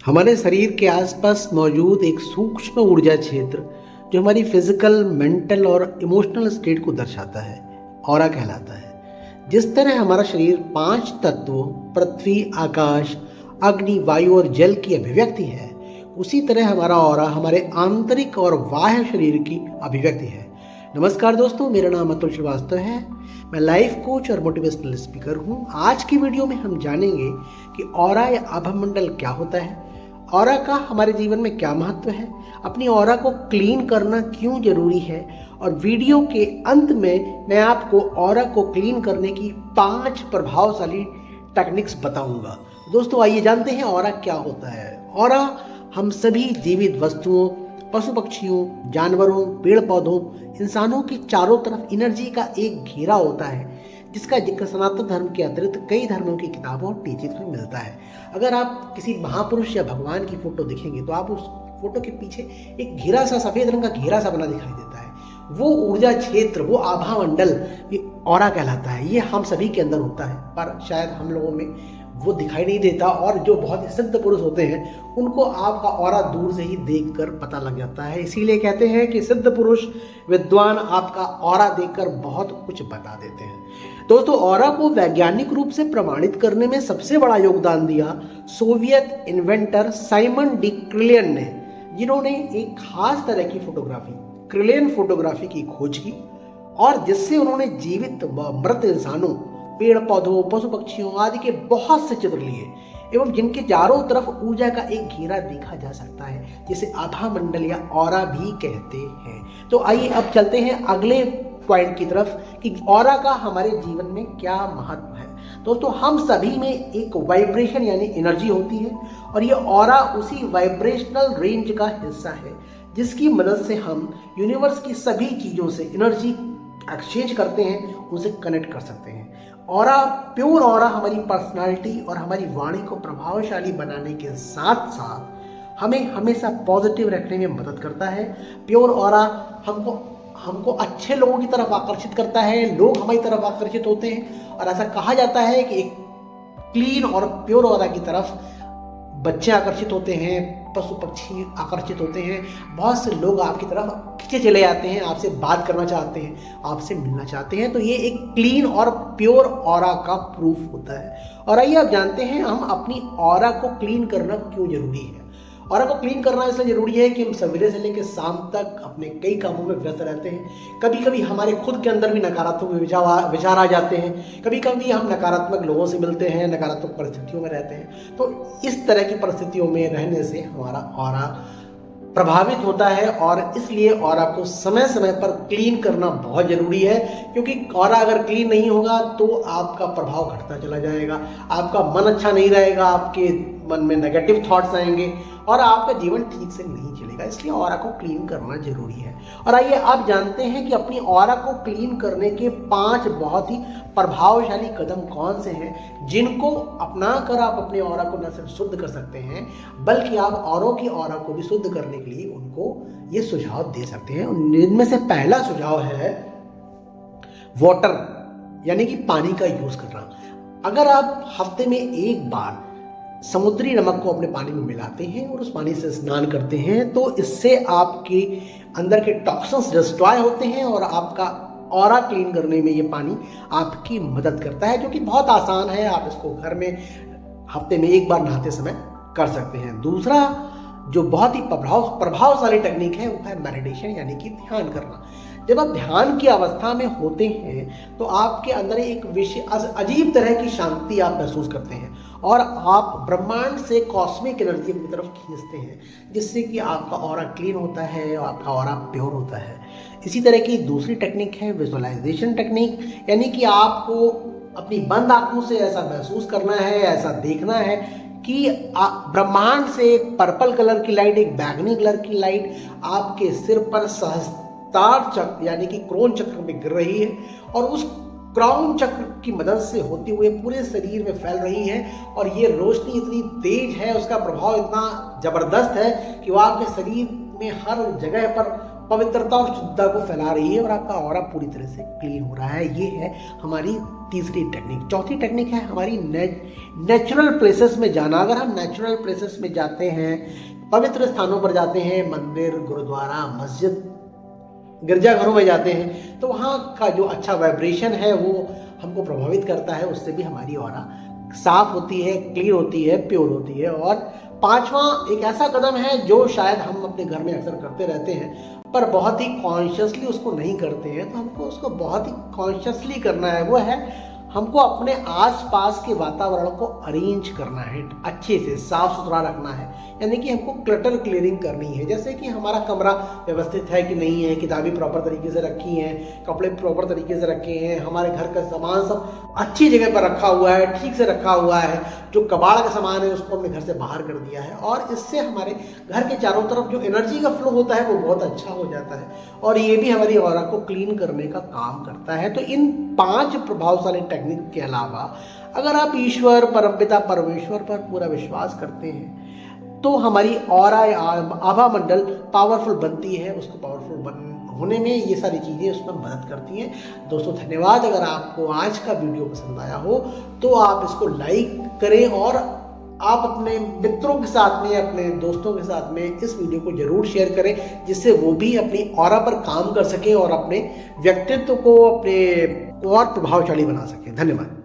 हमारे शरीर के आसपास मौजूद एक सूक्ष्म ऊर्जा क्षेत्र जो हमारी फिजिकल, मेंटल और इमोशनल स्टेट को दर्शाता है, ऑरा कहलाता है। जिस तरह हमारा शरीर 5 तत्वों पृथ्वी, आकाश, अग्नि, वायु और जल की अभिव्यक्ति है, उसी तरह हमारा ऑरा हमारे आंतरिक और बाह्य शरीर की अभिव्यक्ति है। नमस्कार दोस्तों, मेरा नाम अतुल श्रीवास्तव है। मैं लाइफ कोच और मोटिवेशनल स्पीकर हूँ। आज की वीडियो में हम जानेंगे कि ऑरा या आभामंडल क्या होता है, ऑरा का हमारे जीवन में क्या महत्व है, अपनी ऑरा को क्लीन करना क्यों जरूरी है, और वीडियो के अंत में मैं आपको ऑरा को क्लीन करने की 5 प्रभावशाली टेक्निक्स बताऊंगा। दोस्तों आइए जानते हैं ऑरा क्या होता है। ऑरा हम सभी जीवित वस्तुओं, पशु पक्षियों, जानवरों, पेड़ पौधों, इंसानों की चारों तरफ एनर्जी का एक घेरा होता है, जिसका जिक्र सनातन धर्म के अतिरिक्त कई धर्मों की किताबों और टीचिंग्स में मिलता है। अगर आप किसी महापुरुष या भगवान की फोटो देखेंगे तो आप उस फोटो के पीछे एक घेरा सा, सफेद रंग का घेरा सा बना दिखाई देता है। वो ऊर्जा क्षेत्र, वो आभामंडल, ये ऑरा कहलाता है। ये हम सभी के अंदर होता है, पर शायद हम लोगों में वो दिखाई नहीं देता, और जो बहुत ही सिद्ध पुरुष होते हैं उनको आपका ऑरा दूर से ही देखकर पता लग जाता है। इसीलिए कहते हैं कि सिद्ध पुरुष विद्वान आपका ऑरा देखकर बहुत कुछ बता देते हैं। दोस्तों, ऑरा को वैज्ञानिक रूप से प्रमाणित करने में सबसे बड़ा योगदान दिया Soviet inventor Simon D Kirlian ने, जिन्होंने एक खास तरह की फोटोग्राफी, क्रिलियन फोटोग्राफी की खोज की, और जिससे उन्होंने जीवित मृत इंसानों, पेड़ पौधों, पशु पक्षियों आदि के बहुत से चित्र लिए, एवं जिनके चारों तरफ ऊर्जा का एक घेरा देखा जा सकता है, जिसे आभामंडल या ऑरा भी कहते हैं। तो आइए अब चलते हैं अगले पॉइंट की तरफ कि ऑरा का हमारे जीवन में क्या महत्व है। दोस्तों, हम सभी में एक वाइब्रेशन यानी एनर्जी होती है, और ये ऑरा उसी वाइब्रेशनल रेंज का हिस्सा है, जिसकी मदद से हम यूनिवर्स की सभी चीजों से एनर्जी एक्सचेंज करते हैं, उनसे कनेक्ट कर सकते हैं। ऑरा, प्योर ऑरा हमारी पर्सनालिटी और हमारी वाणी को प्रभावशाली बनाने के साथ साथ हमें हमेशा पॉजिटिव रखने में मदद करता है। प्योर ऑरा हमको अच्छे लोगों की तरफ आकर्षित करता है, लोग हमारी तरफ आकर्षित होते हैं, और ऐसा कहा जाता है कि एक क्लीन और प्योर ऑरा की तरफ बच्चे आकर्षित होते हैं, पशु पक्षी आकर्षित होते हैं, बहुत से लोग आपकी तरफ खींचे चले जाते हैं, आपसे बात करना चाहते हैं, आपसे मिलना चाहते हैं। तो ये एक क्लीन और प्योर ऑरा का प्रूफ होता है। और आइए आप जानते हैं हम अपनी ऑरा को क्लीन करना क्यों जरूरी है। ऑरा को क्लीन करना इसलिए जरूरी है कि हम सवेरे से लेकर शाम तक अपने कई कामों में व्यस्त रहते हैं। कभी कभी हमारे खुद के अंदर भी नकारात्मक विचार आ जाते हैं, कभी कभी हम नकारात्मक लोगों से मिलते हैं, नकारात्मक परिस्थितियों में रहते हैं। तो इस तरह की परिस्थितियों में रहने से हमारा ऑरा प्रभावित होता है, और इसलिए ऑरा को समय समय पर क्लीन करना बहुत जरूरी है, क्योंकि ऑरा अगर क्लीन नहीं होगा तो आपका प्रभाव घटता चला जाएगा, आपका मन अच्छा नहीं रहेगा, आपके मन में नेगेटिव थॉट्स आएंगे और आपका जीवन ठीक से नहीं चलेगा। इसलिए ऑरा को क्लीन करना जरूरी है। और आइए आप जानते हैं कि अपनी ऑरा को क्लीन करने के 5 बहुत ही प्रभावशाली कदम कौन से हैं, जिनको अपनाकर आप अपने ऑरा को न सिर्फ शुद्ध कर सकते हैं, बल्कि आप औरों की ऑरा को भी शुद्ध करने के लिए उनको ये सुझाव दे सकते हैं। इनमें से पहला सुझाव है वाटर, यानी कि पानी का यूज करना। अगर आप हफ्ते में एक बार समुद्री नमक को अपने पानी में मिलाते हैं और उस पानी से स्नान करते हैं, तो इससे आपके अंदर के टॉक्सिन्स डिस्ट्रॉय होते हैं, और आपका ऑरा क्लीन करने में ये पानी आपकी मदद करता है, जो कि बहुत आसान है। आप इसको घर में हफ्ते में एक बार नहाते समय कर सकते हैं। दूसरा जो बहुत ही प्रभावशाली टेक्निक है वो है मेडिटेशन, यानी कि ध्यान करना। जब आप ध्यान की अवस्था में होते हैं तो आपके अंदर एक अजीब तरह की शांति आप महसूस करते हैं, और आप ब्रह्मांड से कॉस्मिक एनर्जी की तरफ खींचते हैं, जिससे कि आपका ऑरा क्लीन होता है और आपका ऑरा प्योर होता है। इसी तरह की दूसरी टेक्निक है विजुअलाइजेशन टेक्निक, यानी कि आपको अपनी बंद आंखों से ऐसा महसूस करना है, ऐसा देखना है कि ब्रह्मांड से एक पर्पल कलर की लाइट, एक बैगनी कलर की लाइट आपके सिर पर सहस्त्रार चक्र यानी कि क्रोन चक्र में गिर रही है, और उस क्राउन चक्र की मदद से होते हुए पूरे शरीर में फैल रही है। और ये रोशनी इतनी तेज है, उसका प्रभाव इतना जबरदस्त है कि वो आपके शरीर में हर जगह पर पवित्रता और शुद्धता को फैला रही है और आपका ऑरा पूरी तरह से क्लीन हो रहा है। ये है हमारी तीसरी टेक्निक। चौथी टेक्निक है हमारी नेचुरल प्लेसेस में जाना। अगर हम नेचुरल प्लेसेस में जाते हैं, पवित्र स्थानों पर जाते हैं, मंदिर, गुरुद्वारा, मस्जिद, गिरजाघरों में जाते हैं, तो वहाँ का जो अच्छा वाइब्रेशन है वो हमको प्रभावित करता है। उससे भी हमारी ऑरा साफ होती है, क्लीन होती है, प्योर होती है। और पांचवा एक ऐसा कदम है जो शायद हम अपने घर में अक्सर करते रहते हैं पर बहुत ही कॉन्शियसली उसको नहीं करते हैं, तो हमको उसको बहुत ही कॉन्शियसली करना है। वो है हमको अपने आसपास के वातावरण को अरेंज करना है, अच्छे से साफ सुथरा रखना है, यानी कि हमको क्लटर क्लियरिंग करनी है। जैसे कि हमारा कमरा व्यवस्थित है कि नहीं है, किताबें प्रॉपर तरीके से रखी हैं, कपड़े प्रॉपर तरीके से रखे हैं, हमारे घर का सामान सब अच्छी जगह पर रखा हुआ है, ठीक से रखा हुआ है, जो कबाड़ का सामान है उसको हमने घर से बाहर कर दिया है, और इससे हमारे घर के चारों तरफ जो एनर्जी का फ्लो होता है वो बहुत अच्छा हो जाता है और ये भी हमारी ऑरा को क्लीन करने का काम करता है। तो इन 5 प्रभावशाली टेक्निक के अलावा अगर आप ईश्वर, परमपिता परमेश्वर पर पूरा विश्वास करते हैं तो हमारी ऑरा आभा मंडल पावरफुल बनती है। उसको पावरफुल होने में ये सारी चीज़ें उसमें मदद करती हैं। दोस्तों धन्यवाद। अगर आपको आज का वीडियो पसंद आया हो तो आप इसको लाइक करें और आप अपने मित्रों के साथ में, अपने दोस्तों के साथ में इस वीडियो को जरूर शेयर करें, जिससे वो भी अपनी ऑरा पर काम कर सकें और अपने व्यक्तित्व को अपने और प्रभावशाली बना सकें। धन्यवाद।